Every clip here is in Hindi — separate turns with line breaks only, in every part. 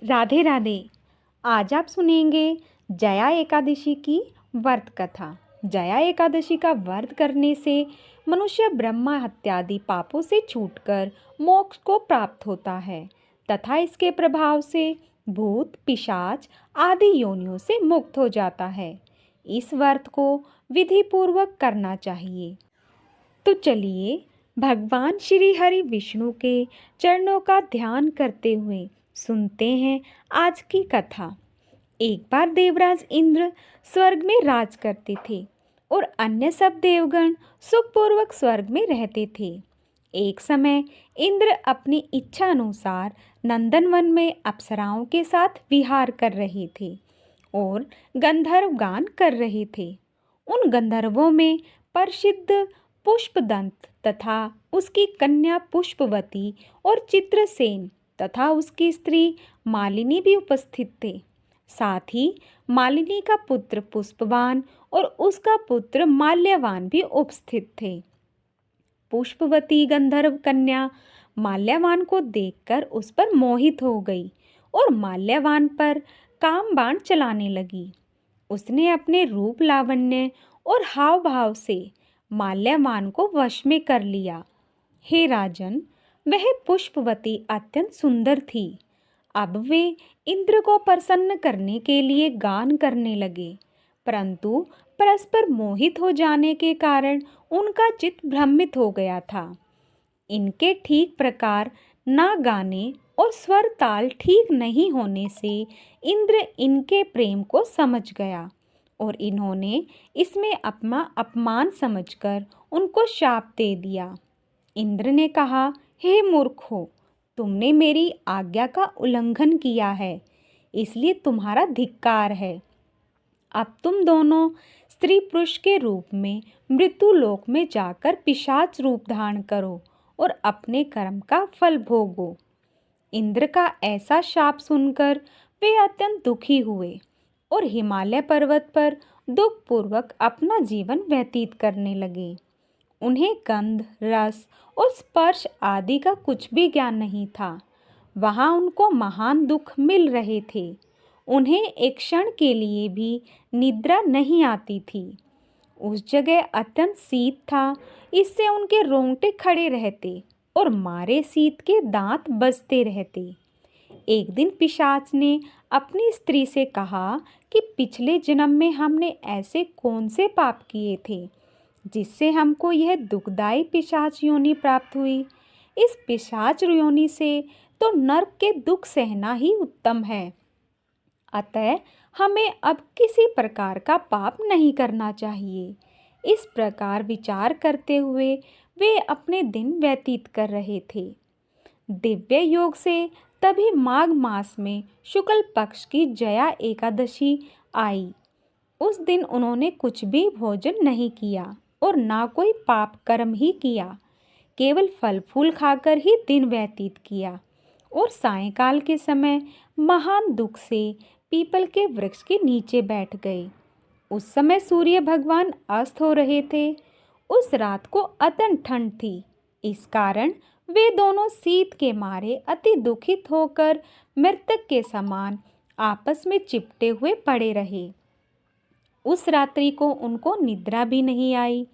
राधे राधे। आज आप सुनेंगे जया एकादशी की व्रत कथा। जया एकादशी का व्रत करने से मनुष्य ब्रह्मा हत्यादि पापों से छूटकर मोक्ष को प्राप्त होता है तथा इसके प्रभाव से भूत पिशाच आदि योनियों से मुक्त हो जाता है। इस व्रत को विधि पूर्वक करना चाहिए। तो चलिए भगवान श्री हरि विष्णु के चरणों का ध्यान करते हुए सुनते हैं आज की कथा। एक बार देवराज इंद्र स्वर्ग में राज करते थे और अन्य सब देवगण सुखपूर्वक स्वर्ग में रहते थे। एक समय इंद्र अपनी इच्छा अनुसार नंदनवन में अप्सराओं के साथ विहार कर रहे थे और गंधर्व गान कर रहे थे। उन गंधर्वों में प्रसिद्ध पुष्पदंत तथा उसकी कन्या पुष्पवती और चित्रसेन तथा उसकी स्त्री मालिनी भी उपस्थित थे। साथ ही मालिनी का पुत्र पुष्पवान और उसका पुत्र माल्यवान भी उपस्थित थे। पुष्पवती गंधर्व कन्या माल्यवान को देखकर उस पर मोहित हो गई और माल्यवान पर काम बाण चलाने लगी। उसने अपने रूप लावण्य और हाव भाव से माल्यवान को वश में कर लिया। हे राजन, वह पुष्पवती अत्यंत सुंदर थी। अब वे इंद्र को प्रसन्न करने के लिए गान करने लगे, परंतु परस्पर मोहित हो जाने के कारण उनका चित्त भ्रमित हो गया था। इनके ठीक प्रकार ना गाने और स्वर ताल ठीक नहीं होने से इंद्र इनके प्रेम को समझ गया और इन्होंने इसमें अपना अपमान समझकर उनको शाप दे दिया। इंद्र ने कहा, हे मूर्खों, तुमने मेरी आज्ञा का उल्लंघन किया है, इसलिए तुम्हारा धिक्कार है। अब तुम दोनों स्त्री पुरुष के रूप में मृत्यु लोक में जाकर पिशाच रूप धारण करो और अपने कर्म का फल भोगो। इंद्र का ऐसा शाप सुनकर वे अत्यंत दुखी हुए और हिमालय पर्वत पर दुखपूर्वक अपना जीवन व्यतीत करने लगे। उन्हें गंध, रस और स्पर्श आदि का कुछ भी ज्ञान नहीं था। वहाँ उनको महान दुख मिल रहे थे। उन्हें एक क्षण के लिए भी निद्रा नहीं आती थी। उस जगह अत्यंत शीत था, इससे उनके रोंगटे खड़े रहते और मारे शीत के दांत बजते रहते। एक दिन पिशाच ने अपनी स्त्री से कहा कि पिछले जन्म में हमने ऐसे कौन से पाप किए थे जिससे हमको यह दुखदायी पिशाच योनि प्राप्त हुई। इस पिशाच योनि से तो नरक के दुख सहना ही उत्तम है। अतः हमें अब किसी प्रकार का पाप नहीं करना चाहिए। इस प्रकार विचार करते हुए वे अपने दिन व्यतीत कर रहे थे। दिव्य योग से तभी माघ मास में शुक्ल पक्ष की जया एकादशी आई। उस दिन उन्होंने कुछ भी भोजन नहीं किया और ना कोई पाप कर्म ही किया, केवल फल फूल खाकर ही दिन व्यतीत किया और सायंकाल के समय महान दुख से पीपल के वृक्ष के नीचे बैठ गए। उस समय सूर्य भगवान अस्त हो रहे थे। उस रात को अत्यंत ठंड थी, इस कारण वे दोनों शीत के मारे अति दुखित होकर मृतक के समान आपस में चिपटे हुए पड़े रहे। उस रात्रि को उनको निद्रा भी नहीं आई।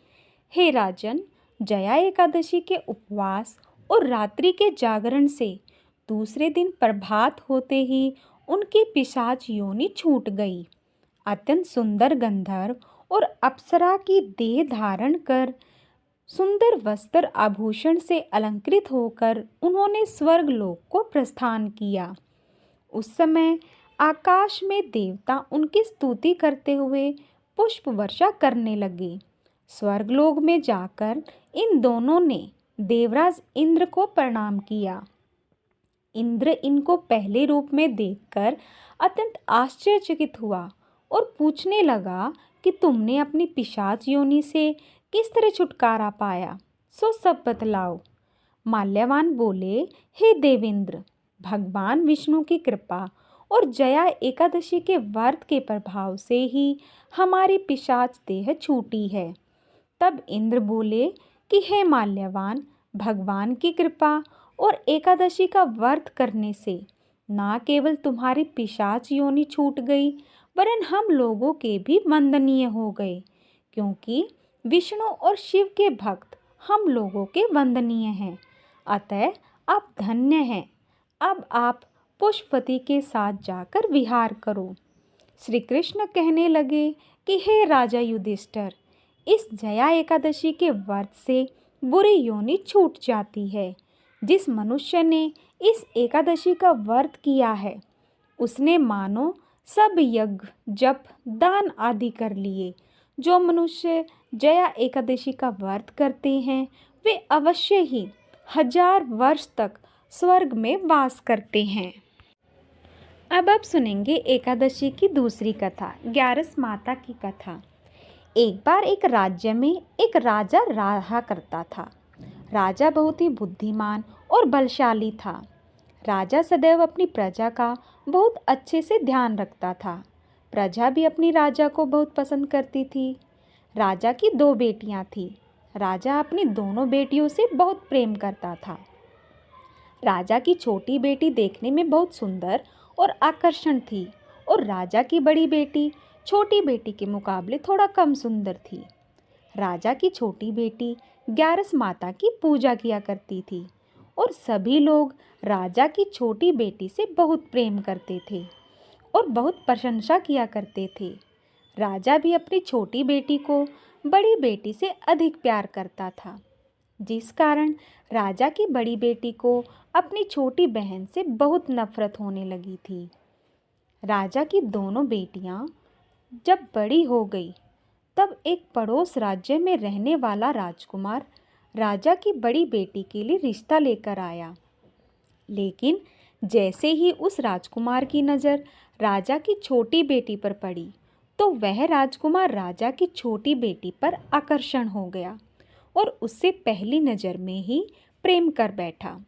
हे राजन, जया एकादशी के उपवास और रात्रि के जागरण से दूसरे दिन प्रभात होते ही उनकी पिशाच योनि छूट गई। अत्यंत सुंदर गंधर्व और अप्सरा की देह धारण कर सुंदर वस्त्र आभूषण से अलंकृत होकर उन्होंने स्वर्ग लोक को प्रस्थान किया। उस समय आकाश में देवता उनकी स्तुति करते हुए पुष्प वर्षा करने लगे। स्वर्गलोक में जाकर इन दोनों ने देवराज इंद्र को प्रणाम किया। इंद्र इनको पहले रूप में देखकर अत्यंत आश्चर्यचकित हुआ और पूछने लगा कि तुमने अपनी पिशाच योनि से किस तरह छुटकारा पाया, सो सब बतलाओ। माल्यवान बोले, हे देवेंद्र, भगवान विष्णु की कृपा और जया एकादशी के व्रत के प्रभाव से ही हमारी पिशाच देह छूटी है। तब इंद्र बोले कि हे माल्यवान, भगवान की कृपा और एकादशी का व्रत करने से ना केवल तुम्हारी पिशाच योनि छूट गई, वरन हम लोगों के भी वंदनीय हो गए, क्योंकि विष्णु और शिव के भक्त हम लोगों के वंदनीय हैं। अतः आप धन्य हैं। अब आप पुष्पवती के साथ जाकर विहार करो। श्री कृष्ण कहने लगे कि हे राजा युधिष्ठिर, इस जया एकादशी के व्रत से बुरी योनि छूट जाती है। जिस मनुष्य ने इस एकादशी का व्रत किया है, उसने मानो सब यज्ञ जप दान आदि कर लिए। जो मनुष्य जया एकादशी का व्रत करते हैं, वे अवश्य ही 1000 वर्ष तक स्वर्ग में वास करते हैं। अब आप सुनेंगे एकादशी की दूसरी कथा, ग्यारस माता की कथा। एक बार एक राज्य में एक राजा रहा करता था। राजा बहुत ही बुद्धिमान और बलशाली था। राजा सदैव अपनी प्रजा का बहुत अच्छे से ध्यान रखता था। प्रजा भी अपनी राजा को बहुत पसंद करती थी। राजा की 2 बेटियां थीं। राजा अपनी दोनों बेटियों से बहुत प्रेम करता था। राजा की छोटी बेटी देखने में बहुत सुंदर और आकर्षण थी, और राजा की बड़ी बेटी छोटी बेटी के मुकाबले थोड़ा कम सुंदर थी। राजा की छोटी बेटी ग्यारस माता की पूजा किया करती थी, और सभी लोग राजा की छोटी बेटी से बहुत प्रेम करते थे और बहुत प्रशंसा किया करते थे। राजा भी अपनी छोटी बेटी को बड़ी बेटी से अधिक प्यार करता था, जिस कारण राजा की बड़ी बेटी को अपनी छोटी बहन से बहुत नफरत होने लगी थी। राजा की दोनों बेटियां जब बड़ी हो गई, तब एक पड़ोस राज्य में रहने वाला राजकुमार राजा की बड़ी बेटी के लिए रिश्ता लेकर आया। लेकिन जैसे ही उस राजकुमार की नज़र राजा की छोटी बेटी पर पड़ी, तो वह राजकुमार राजा की छोटी बेटी पर आकर्षण हो गया और उससे पहली नज़र में ही प्रेम कर बैठा।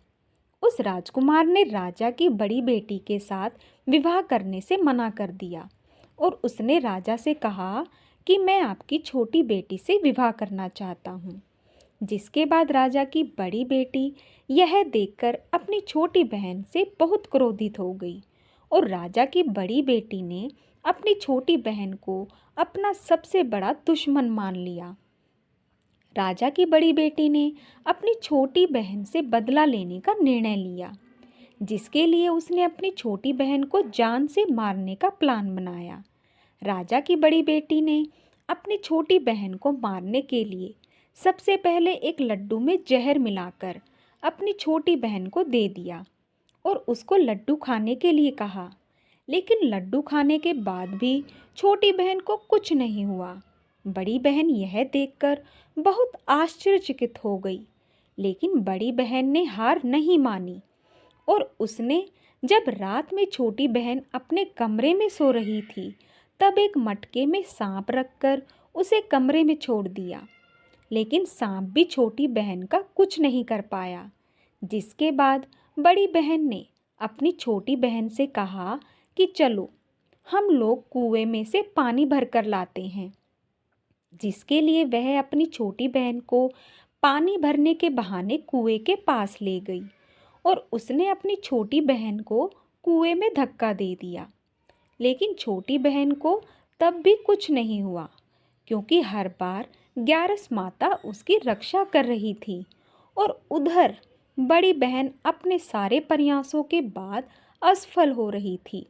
उस राजकुमार ने राजा की बड़ी बेटी के साथ विवाह करने से मना कर दिया, और उसने राजा से कहा कि मैं आपकी छोटी बेटी से विवाह करना चाहता हूँ। जिसके बाद राजा की बड़ी बेटी यह देखकर अपनी छोटी बहन से बहुत क्रोधित हो गई, और राजा की बड़ी बेटी ने अपनी छोटी बहन को अपना सबसे बड़ा दुश्मन मान लिया। राजा की बड़ी बेटी ने अपनी छोटी बहन से बदला लेने का निर्णय लिया, जिसके लिए उसने अपनी छोटी बहन को जान से मारने का प्लान बनाया। राजा की बड़ी बेटी ने अपनी छोटी बहन को मारने के लिए सबसे पहले एक लड्डू में जहर मिलाकर अपनी छोटी बहन को दे दिया और उसको लड्डू खाने के लिए कहा। लेकिन लड्डू खाने के बाद भी छोटी बहन को कुछ नहीं हुआ। बड़ी बहन यह देखकर बहुत आश्चर्यचकित हो गई, लेकिन बड़ी बहन ने हार नहीं मानी, और उसने जब रात में छोटी बहन अपने कमरे में सो रही थी, तब एक मटके में सांप रखकर उसे कमरे में छोड़ दिया। लेकिन सांप भी छोटी बहन का कुछ नहीं कर पाया। जिसके बाद बड़ी बहन ने अपनी छोटी बहन से कहा कि चलो हम लोग कुएं में से पानी भरकर लाते हैं। जिसके लिए वह अपनी छोटी बहन को पानी भरने के बहाने कुएं के पास ले गई, और उसने अपनी छोटी बहन को कुएं में धक्का दे दिया। लेकिन छोटी बहन को तब भी कुछ नहीं हुआ, क्योंकि हर बार ग्यारस माता उसकी रक्षा कर रही थी, और उधर बड़ी बहन अपने सारे प्रयासों के बाद असफल हो रही थी,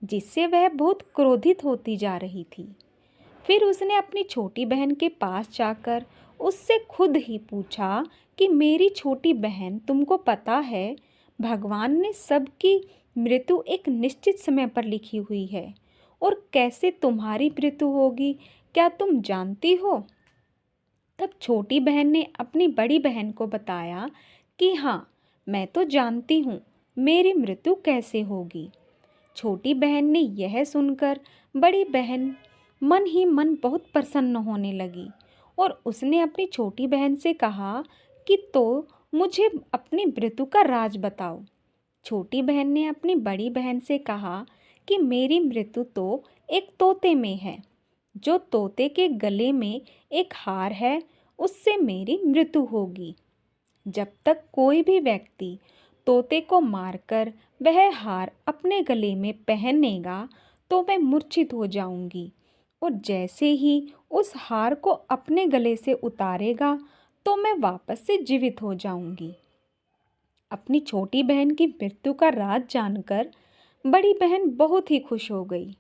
जिससे वह बहुत क्रोधित होती जा रही थी। फिर उसने अपनी छोटी बहन के पास जाकर उससे खुद ही पूछा कि मेरी छोटी बहन, तुमको पता है भगवान ने सबकी मृत्यु एक निश्चित समय पर लिखी हुई है, और कैसे तुम्हारी मृत्यु होगी क्या तुम जानती हो? तब छोटी बहन ने अपनी बड़ी बहन को बताया कि हाँ, मैं तो जानती हूँ मेरी मृत्यु कैसे होगी। छोटी बहन ने यह सुनकर बड़ी बहन मन ही मन बहुत प्रसन्न होने लगी, और उसने अपनी छोटी बहन से कहा कि तो मुझे अपनी मृत्यु का राज बताओ। छोटी बहन ने अपनी बड़ी बहन से कहा कि मेरी मृत्यु तो एक तोते में है। जो तोते के गले में एक हार है, उससे मेरी मृत्यु होगी। जब तक कोई भी व्यक्ति तोते को मारकर वह हार अपने गले में पहनेगा तो मैं मूर्छित हो जाऊंगी, और जैसे ही उस हार को अपने गले से उतारेगा तो मैं वापस से जीवित हो जाऊंगी। अपनी छोटी बहन की मृत्यु का राज जानकर बड़ी बहन बहुत ही खुश हो गई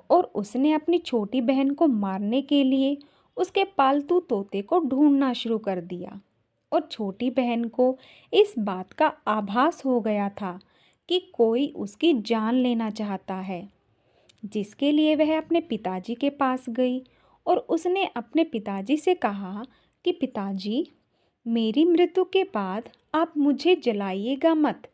और उसने अपनी छोटी बहन को मारने के लिए उसके पालतू तोते को ढूंढना शुरू कर दिया। और छोटी बहन को इस बात का आभास हो गया था कि कोई उसकी जान लेना चाहता है, जिसके लिए वह अपने पिताजी के पास गई और उसने अपने पिताजी से कहा कि पिताजी, मेरी मृत्यु के बाद आप मुझे जलाइएगा मत,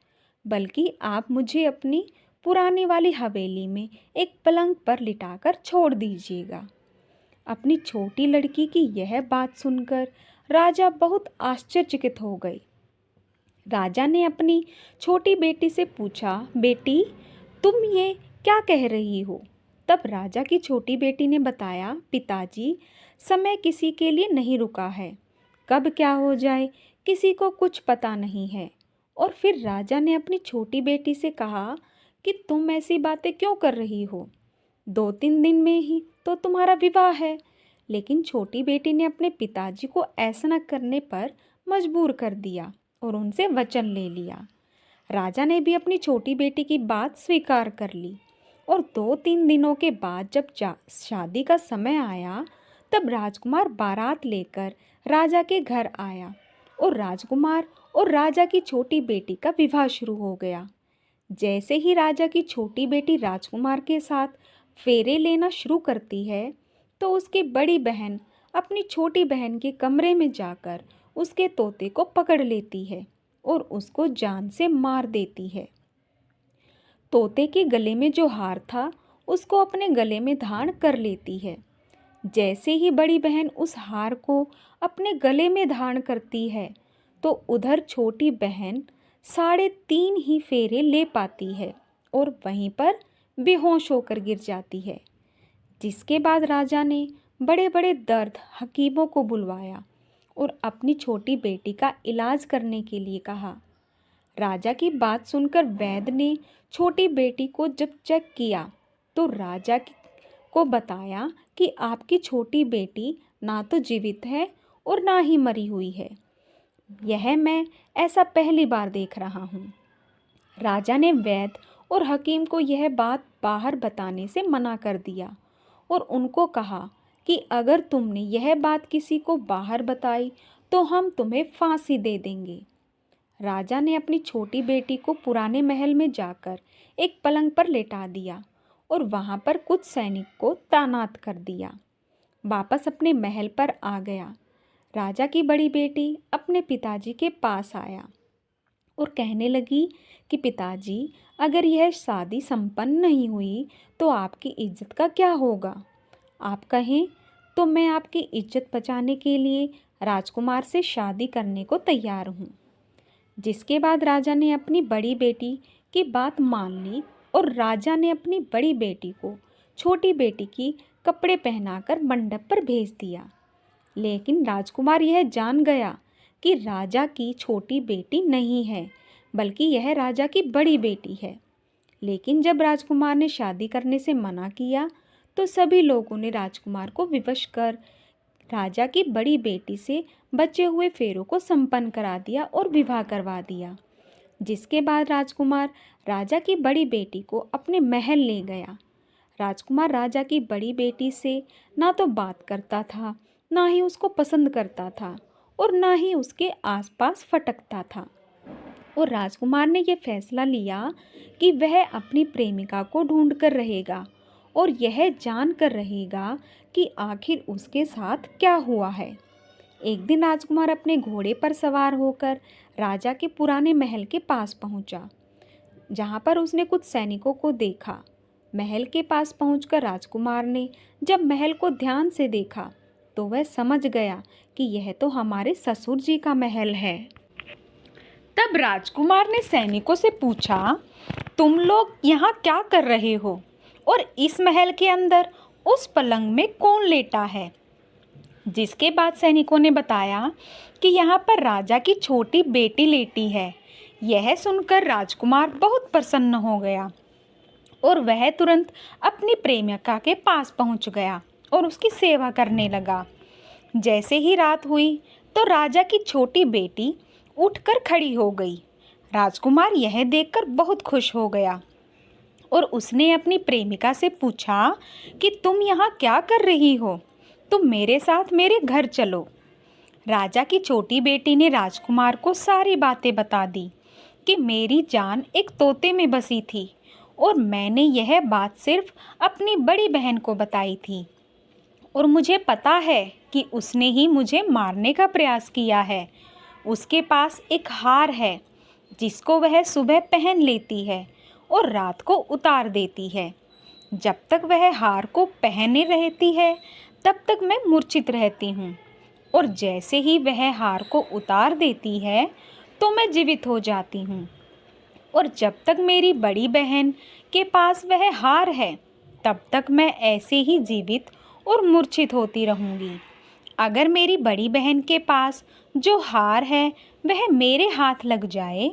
बल्कि आप मुझे अपनी पुरानी वाली हवेली में एक पलंग पर लिटाकर छोड़ दीजिएगा। अपनी छोटी लड़की की यह बात सुनकर राजा बहुत आश्चर्यचकित हो गए। राजा ने अपनी छोटी बेटी से पूछा, बेटी, तुम ये क्या कह रही हो? तब राजा की छोटी बेटी ने बताया, पिताजी, समय किसी के लिए नहीं रुका है, कब क्या हो जाए किसी को कुछ पता नहीं है। और फिर राजा ने अपनी छोटी बेटी से कहा कि तुम ऐसी बातें क्यों कर रही हो? 2-3 दिन में ही तो तुम्हारा विवाह है। लेकिन छोटी बेटी ने अपने पिताजी को ऐसा न करने पर मजबूर कर दिया और उनसे वचन ले लिया। राजा ने भी अपनी छोटी बेटी की बात स्वीकार कर ली और 2-3 दिनों के बाद जब शादी का समय आया तब राजकुमार बारात लेकर राजा के घर आया और राजकुमार और राजा की छोटी बेटी का विवाह शुरू हो गया। जैसे ही राजा की छोटी बेटी राजकुमार के साथ फेरे लेना शुरू करती है तो उसकी बड़ी बहन अपनी छोटी बहन के कमरे में जाकर उसके तोते को पकड़ लेती है और उसको जान से मार देती है। तोते के गले में जो हार था उसको अपने गले में धारण कर लेती है। जैसे ही बड़ी बहन उस हार को अपने गले में धारण करती है तो उधर छोटी बहन 3.5 ही फेरे ले पाती है और वहीं पर बेहोश होकर गिर जाती है। जिसके बाद राजा ने बड़े बड़े दर्द हकीमों को बुलवाया और अपनी छोटी बेटी का इलाज करने के लिए कहा। राजा की बात सुनकर वैद्य ने छोटी बेटी को जब चेक किया तो राजा को बताया कि आपकी छोटी बेटी ना तो जीवित है और ना ही मरी हुई है। यह मैं ऐसा पहली बार देख रहा हूँ। राजा ने वैद्य और हकीम को यह बात बाहर बताने से मना कर दिया और उनको कहा कि अगर तुमने यह बात किसी को बाहर बताई तो हम तुम्हें फांसी दे देंगे। राजा ने अपनी छोटी बेटी को पुराने महल में जाकर एक पलंग पर लेटा दिया और वहाँ पर कुछ सैनिक को तैनात कर दिया। वापस अपने महल पर आ गया। राजा की बड़ी बेटी अपने पिताजी के पास आया और कहने लगी कि पिताजी, अगर यह शादी संपन्न नहीं हुई तो आपकी इज्जत का क्या होगा? आप कहें तो मैं आपकी इज्जत बचाने के लिए राजकुमार से शादी करने को तैयार हूँ। जिसके बाद राजा ने अपनी बड़ी बेटी की बात मान ली और राजा ने अपनी बड़ी बेटी को छोटी बेटी की कपड़े पहनाकर मंडप पर भेज दिया। लेकिन राजकुमार यह जान गया कि राजा की छोटी बेटी नहीं है, बल्कि यह राजा की बड़ी बेटी है। लेकिन जब राजकुमार ने शादी करने से मना किया तो सभी लोगों ने राजकुमार को विवश कर राजा की बड़ी बेटी से बचे हुए फेरों को संपन्न करा दिया और विवाह करवा दिया। जिसके बाद राजकुमार राजा की बड़ी बेटी को अपने महल ले गया। राजकुमार राजा की बड़ी बेटी से ना तो बात करता था, ना ही उसको पसंद करता था और ना ही उसके आसपास फटकता था। और राजकुमार ने यह फैसला लिया कि वह अपनी प्रेमिका को ढूंढ कर रहेगा और यह जान कर रहेगा कि आखिर उसके साथ क्या हुआ है। एक दिन राजकुमार अपने घोड़े पर सवार होकर राजा के पुराने महल के पास पहुंचा, जहां पर उसने कुछ सैनिकों को देखा। महल के पास पहुंचकर राजकुमार ने जब महल को ध्यान से देखा तो वह समझ गया कि यह तो हमारे ससुर जी का महल है। तब राजकुमार ने सैनिकों से पूछा, तुम लोग यहाँ क्या कर रहे हो और इस महल के अंदर उस पलंग में कौन लेटा है? जिसके बाद सैनिकों ने बताया कि यहाँ पर राजा की छोटी बेटी लेटी है। यह सुनकर राजकुमार बहुत प्रसन्न हो गया और वह तुरंत अपनी प्रेमिका के पास पहुंच गया और उसकी सेवा करने लगा। जैसे ही रात हुई तो राजा की छोटी बेटी उठकर खड़ी हो गई। राजकुमार यह देखकर बहुत खुश हो गया और उसने अपनी प्रेमिका से पूछा कि तुम यहाँ क्या कर रही हो? तुम मेरे साथ मेरे घर चलो। राजा की छोटी बेटी ने राजकुमार को सारी बातें बता दी कि मेरी जान एक तोते में बसी थी और मैंने यह बात सिर्फ अपनी बड़ी बहन को बताई थी और मुझे पता है कि उसने ही मुझे मारने का प्रयास किया है। उसके पास एक हार है जिसको वह सुबह पहन लेती है और रात को उतार देती है। जब तक वह हार को पहने रहती है तब तक मैं मूर्छित रहती हूँ और जैसे ही वह हार को उतार देती है तो मैं जीवित हो जाती हूँ। और जब तक मेरी बड़ी बहन के पास वह हार है तब तक मैं ऐसे ही जीवित और मूर्छित होती रहूँगी। अगर मेरी बड़ी बहन के पास जो हार है वह मेरे हाथ लग जाए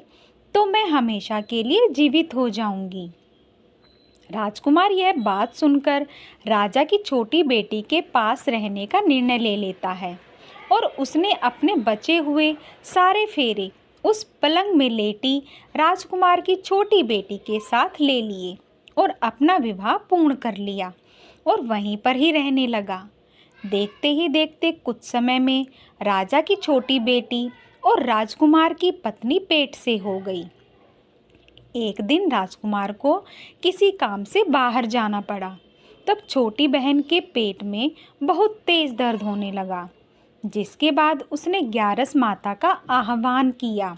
तो मैं हमेशा के लिए जीवित हो जाऊँगी। राजकुमार यह बात सुनकर राजा की छोटी बेटी के पास रहने का निर्णय ले लेता है और उसने अपने बचे हुए सारे फेरे उस पलंग में लेटी राजकुमार की छोटी बेटी के साथ ले लिए और अपना विवाह पूर्ण कर लिया और वहीं पर ही रहने लगा। देखते ही देखते कुछ समय में राजा की छोटी बेटी और राजकुमार की पत्नी पेट से हो गई। एक दिन राजकुमार को किसी काम से बाहर जाना पड़ा। तब छोटी बहन के पेट में बहुत तेज दर्द होने लगा, जिसके बाद उसने ग्यारस माता का आह्वान किया।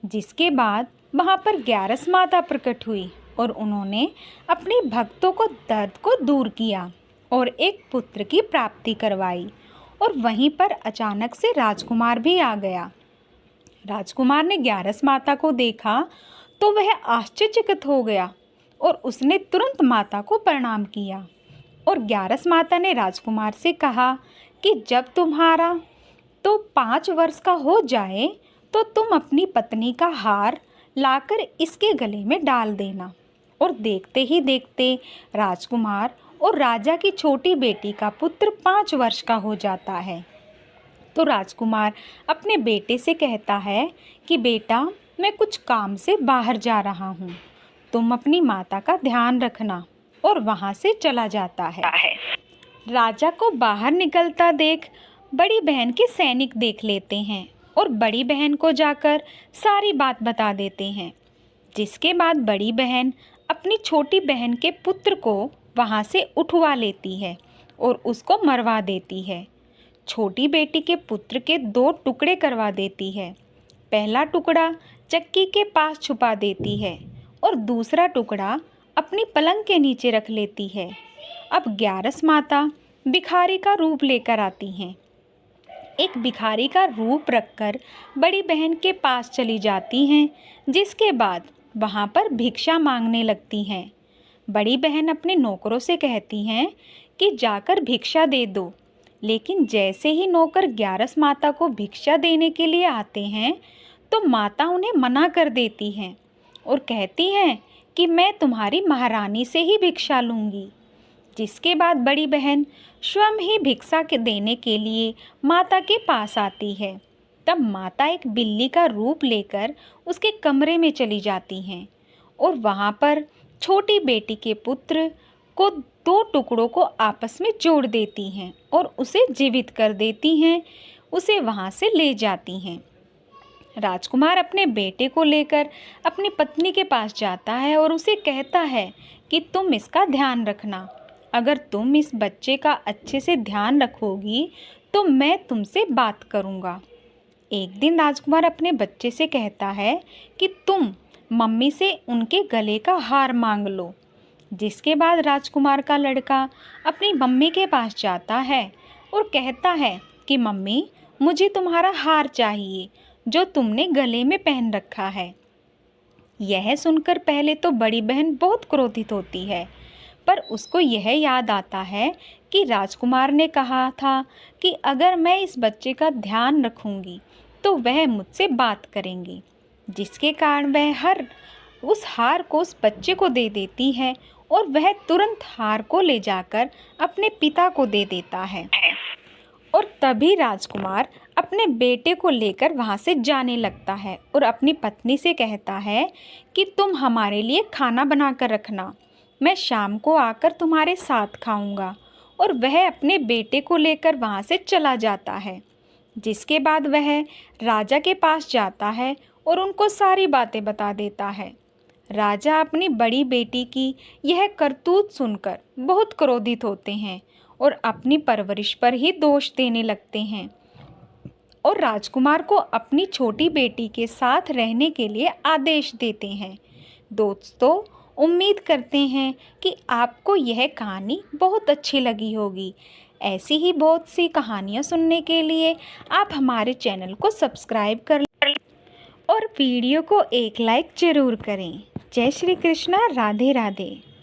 जिसके बाद वहाँ पर ग्यारस माता प्रकट हुई और उन्होंने अपने भक्तों को दर्द को दूर किया और एक पुत्र की प्राप्ति करवाई। और वहीं पर अचानक से राजकुमार भी आ गया। राजकुमार ने ग्यारस माता को देखा तो वह आश्चर्यचकित हो गया और उसने तुरंत माता को प्रणाम किया। और ग्यारस माता ने राजकुमार से कहा कि जब तुम्हारा तो 5 वर्ष का हो जाए तो तुम अपनी पत्नी का हार लाकर इसके गले में डाल देना। और देखते ही देखते राजकुमार और राजा की छोटी बेटी का पुत्र 5 वर्ष का हो जाता है। तो राजकुमार अपने बेटे से कहता है कि बेटा, मैं कुछ काम से बाहर जा रहा हूँ, तुम अपनी माता का ध्यान रखना। और वहाँ से चला जाता है। राजा को बाहर निकलता देख बड़ी बहन के सैनिक देख लेते हैं और बड़ी बहन को जाकर सारी बात बता देते हैं। जिसके बाद बड़ी बहन अपनी छोटी बहन के पुत्र को वहाँ से उठवा लेती है और उसको मरवा देती है। छोटी बेटी के पुत्र के 2 टुकड़े करवा देती है। पहला टुकड़ा चक्की के पास छुपा देती है और दूसरा टुकड़ा अपनी पलंग के नीचे रख लेती है। अब ग्यारस माता भिखारी का रूप लेकर आती हैं। एक भिखारी का रूप रखकर बड़ी बहन के पास चली जाती हैं, जिसके बाद वहाँ पर भिक्षा मांगने लगती हैं। बड़ी बहन अपने नौकरों से कहती हैं कि जाकर भिक्षा दे दो, लेकिन जैसे ही नौकर ग्यारस माता को भिक्षा देने के लिए आते हैं तो माता उन्हें मना कर देती हैं और कहती हैं कि मैं तुम्हारी महारानी से ही भिक्षा लूँगी। जिसके बाद बड़ी बहन स्वयं ही भिक्षा के देने के लिए माता के पास आती है। तब माता एक बिल्ली का रूप लेकर उसके कमरे में चली जाती हैं और वहाँ पर छोटी बेटी के पुत्र को 2 टुकड़ों को आपस में जोड़ देती हैं और उसे जीवित कर देती हैं, उसे वहाँ से ले जाती हैं। राजकुमार अपने बेटे को लेकर अपनी पत्नी के पास जाता है और उसे कहता है कि तुम इसका ध्यान रखना। अगर तुम इस बच्चे का अच्छे से ध्यान रखोगी तो मैं तुमसे बात करूँगा। एक दिन राजकुमार अपने बच्चे से कहता है कि तुम मम्मी से उनके गले का हार मांग लो। जिसके बाद राजकुमार का लड़का अपनी मम्मी के पास जाता है और कहता है कि मम्मी, मुझे तुम्हारा हार चाहिए जो तुमने गले में पहन रखा है। यह सुनकर पहले तो बड़ी बहन बहुत क्रोधित होती है, पर उसको यह याद आता है कि राजकुमार ने कहा था कि अगर मैं इस बच्चे का ध्यान रखूंगी तो वह मुझसे बात करेंगी। जिसके कारण वह हर उस हार को उस बच्चे को दे देती है और वह तुरंत हार को ले जाकर अपने पिता को दे देता है। और तभी राजकुमार अपने बेटे को लेकर वहाँ से जाने लगता है और अपनी पत्नी से कहता है कि तुम हमारे लिए खाना बना कर रखना, मैं शाम को आकर तुम्हारे साथ खाऊंगा। और वह अपने बेटे को लेकर वहाँ से चला जाता है। जिसके बाद वह राजा के पास जाता है और उनको सारी बातें बता देता है। राजा अपनी बड़ी बेटी की यह करतूत सुनकर बहुत क्रोधित होते हैं और अपनी परवरिश पर ही दोष देने लगते हैं और राजकुमार को अपनी छोटी बेटी के साथ रहने के लिए आदेश देते हैं। दोस्तों, उम्मीद करते हैं कि आपको यह कहानी बहुत अच्छी लगी होगी। ऐसी ही बहुत सी कहानियाँ सुनने के लिए आप हमारे चैनल को सब्सक्राइब कर लें और वीडियो को एक लाइक ज़रूर करें। जय श्री कृष्णा, राधे राधे।